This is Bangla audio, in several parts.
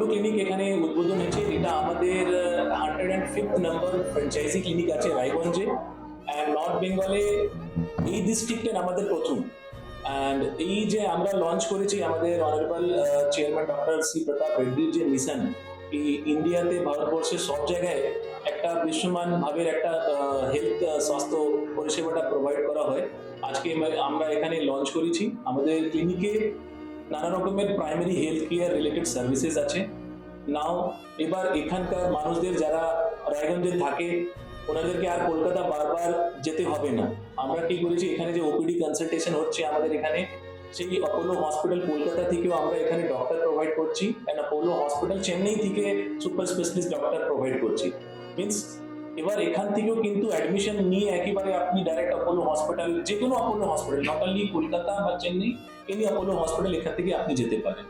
অ্যাপোলো ক্লিনিক এখানে উদ্বোধন হয়েছে। এটা আমাদের 105th নাম্বার ফ্র্যাঞ্চাইজি ক্লিনিক আছে রায়গঞ্জে, অ্যান্ড নর্থ বেঙ্গলে এই ডিস্ট্রিক্টের আমাদের প্রথম। অ্যান্ড এই যে আমরা লঞ্চ করেছি আমাদের অনারেবল চেয়ারম্যান ডক্টর সি প্রতাপ রেড্ডির যে মিশন, এই ইন্ডিয়াতে ভারতবর্ষের সব জায়গায় একটা বিশ্বমান ভাবের একটা হেলথ স্বাস্থ্য পরিষেবাটা প্রোভাইড করা হয়। আজকে আমরা এখানে লঞ্চ করেছি। আমাদের ক্লিনিকে নানা রকমের primary health care related services আছে। নাও এবার এখানকার মানুষদের যারা রায়গঞ্জে থাকে ওনাদেরকে আর কলকাতা বারবার যেতে হবে না। আমরা কি করেছি, এখানে যে ওপিডি কনসালটেশন হচ্ছে আমাদের এখানে, সেই অ্যাপোলো হসপিটাল কলকাতা থেকেও আমরা এখানে ডক্টর প্রোভাইড করছি, অ্যান্ড অ্যাপোলো হসপিটাল চেন্নাই থেকে সুপার স্পেশালিস্ট ডক্টর প্রোভাইড করছি। মিনস এবার এখান থেকেও কিন্তু অ্যাডমিশন নিয়ে একেবারে আপনি ডাইরেক্ট অ্যাপোলো হসপিটাল, যে কোনো Apollo hospital, not only Kolkata বা চেন্নাই, এনি অ্যাপোলো হসপিটাল এখান থেকে আপনি যেতে পারেন।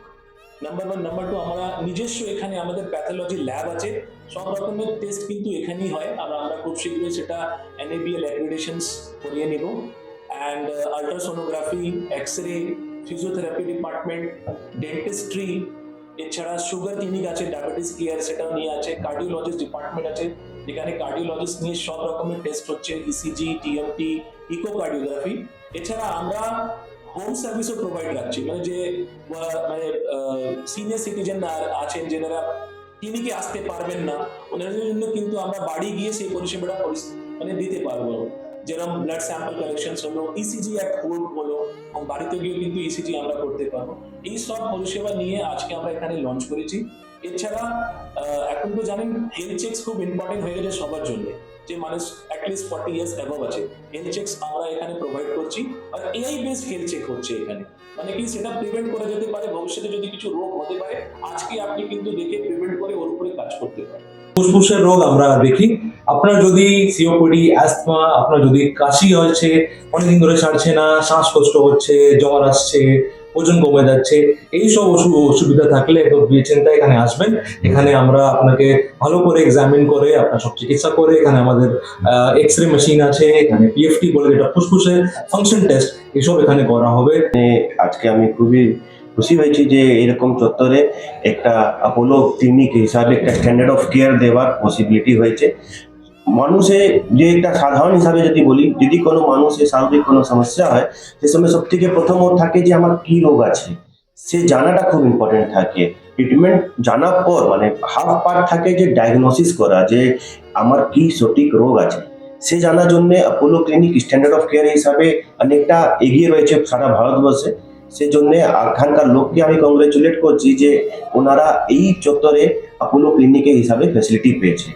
Number one. নাম্বার টু, আমরা নিজস্ব এখানে আমাদের প্যাথোলজি ল্যাব আছে। সব রকমের টেস্ট কিন্তু এখানেই হয়। আমরা খুব শীঘ্রই সেটা NABL অ্যাক্রিডিটেশনস করিয়ে নিব। And ultrasonography, x-ray, physiotherapy department, dentistry, এছাড়া সুগার ক্লিনিক আছে, ডায়াবেটিস কেয়ার সেটাও নিয়ে আছে, কার্ডিওলজিস্ট ডিপার্টমেন্ট আছে, যেখানে কার্ডিওলজিস্ট নিয়ে সব রকমের টেস্ট হচ্ছে, ECG, TMT, ইকোকার্ডিওগ্রাফি। এছাড়া আমরা হোম সার্ভিসও প্রোভাইড রাখছি, মানে যে মানে সিনিয়র সিটিজেন আছেন যারা ক্লিনিকে আসতে পারবেন না, ওনাদের জন্য কিন্তু আমরা বাড়ি গিয়ে সেই পরিষেবাটা মানে দিতে পারবো। যেরকম ব্লাড স্যাম্পল কালেকশন হলো, ECG অ্যাট হোম হলো, বাড়িতে গিয়ে কিন্তু ECG আমরা করতে পারবো। এই সব পরিষেবা নিয়ে আজকে আমরা এখানে লঞ্চ করেছি। এছাড়া এখন তো জানেন হেলথ চেকস খুব ইম্পর্টেন্ট হয়ে গেছে সবার জন্য, যে মানুষ অ্যাটলিস্ট 40 ইয়ার্স অ্যাবভ আছে, হেলথ চেকস আমরা এখানে প্রোভাইড করছি। আর AI বেসড হেলথ চেক হচ্ছে এখানে, মানে কি সেটা প্রিভেন্ট করা যেতে পারে, ভবিষ্যতে যদি কিছু রোগ হতে পারে আজকে আপনি কিন্তু দেখে প্রিভেন্ট করে ওর উপরে কাজ করতে পারেন। ফুসফুসের রোগ আমরা দেখি। আপনার যদি সিওপিডি, অ্যাস্তমা, আপনার যদি কাশি হয়েছে, অনেকদিন ধরে ছাড়ছে না, শ্বাসকষ্ট হচ্ছে, জ্বর আসছে, ওজন কমে যাচ্ছে, এইসব অসুবিধা থাকলে একটু চিন্তা এখানে আসবেন। এখানে আমরা আপনাকে ভালো করে এক্সামিন করে আপনার সব চিকিৎসা করে, এখানে আমাদের এক্স-রে মেশিন আছে, এখানে PFT বলে যেটা ফুসফুসের ফাংশন টেস্ট, এসব এখানে করা হবে। আজকে আমি খুবই খুশি হয়েছি যে এরকম চত্বরে একটা অ্যাপোলো ক্লিনিক হিসাবে একটা স্ট্যান্ডার্ড অফ কেয়ার দেওয়ার পসিবিলিটি হয়েছে। মানুষের যে একটা সাধারণ হিসাবে যদি বলি, যদি কোনো মানুষের স্বাভাবিক কোনো সমস্যা হয়, সে সময় সব থেকে প্রথম ওর থাকে যে আমার কি রোগ আছে, সে জানাটা খুব ইম্পর্টেন্ট থাকে। ট্রিটমেন্ট জানার পর মানে হাফ পার্ট থাকে যে ডায়াগনোসিস করা, যে আমার কি সঠিক রোগ আছে, সে জানার জন্য Apollo clinic standard of care হিসাবে অনেকটা এগিয়ে রয়েছে সারা ভারতবর্ষে। সেজন্য এখানকার লোককে আমি কংগ্রেচুলেট করছি যে ওনারা এই চত্বরে অ্যাপোলো ক্লিনিকের হিসাবে ফ্যাসিলিটি পেয়েছে।